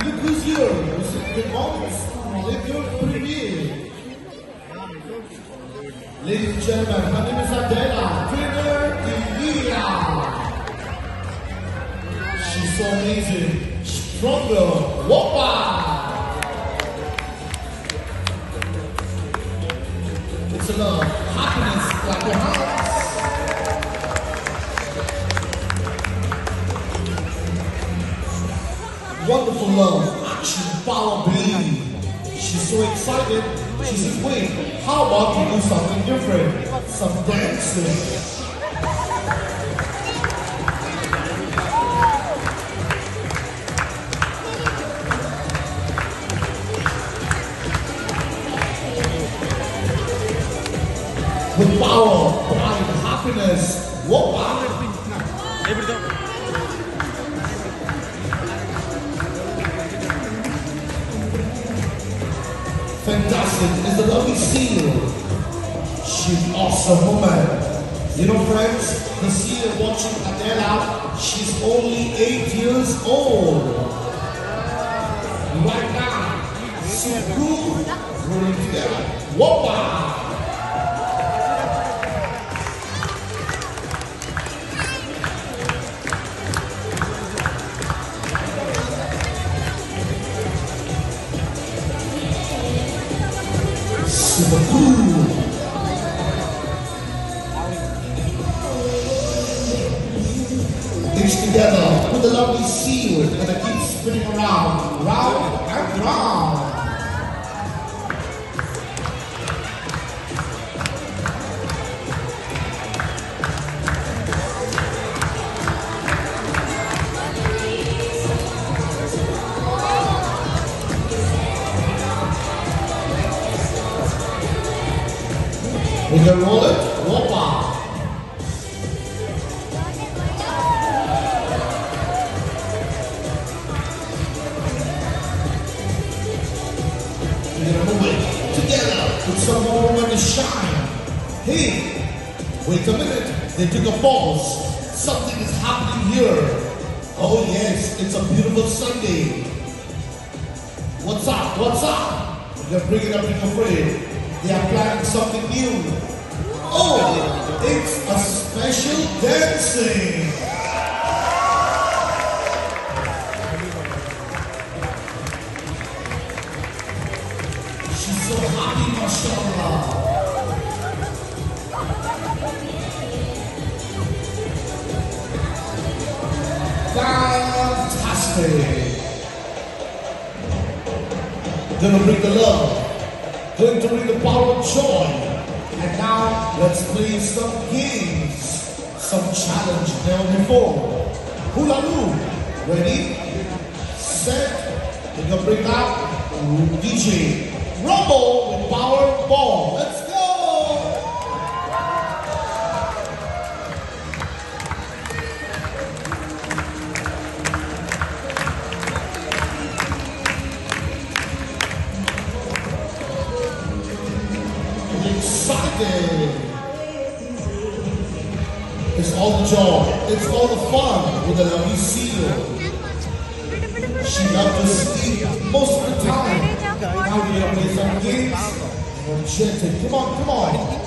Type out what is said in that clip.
Le plusieurs, c'est demande les deux premiers. Ladies and gentlemen, her name is Adela, winner the year. She's so amazing, stronger, whopper. It's a love, happiness, clap your hands. Wonderful love, action, power, believe. She's so excited. She says, wait, how about we do something different? Some dancing. With power, pride, happiness, whoa. Fantastic is the lovely seal. She's an awesome woman. You know, friends, the seal watching Adela, she's only 8 years old. Right now, so cool, rolling together. Whoa! Super cool. It's together with the lovely seal and it keeps spinning around, round and round. We can roll it, whoopah. We're gonna move it together with some more when to shine. Hey, wait a minute, they took a pause. Something is happening here. Oh yes, it's a beautiful Sunday. What's up, what's up? They're bringing up the parade. They are planning something new. Oh, it's a special dancing. She's so happy, mashallah. Fantastic. Gonna bring the love. Going to bring the power of joy. And now, let's play some games. Some challenge never before. Hula hoop. Ready? Set. We're going to bring out DJ Rumble with Power Ball. Let's go! Excited. It's all the joy, it's all the fun with the lovely seal. She loves to sleep most of the time. Now we're going to play some games. Energetic. Come on, come on.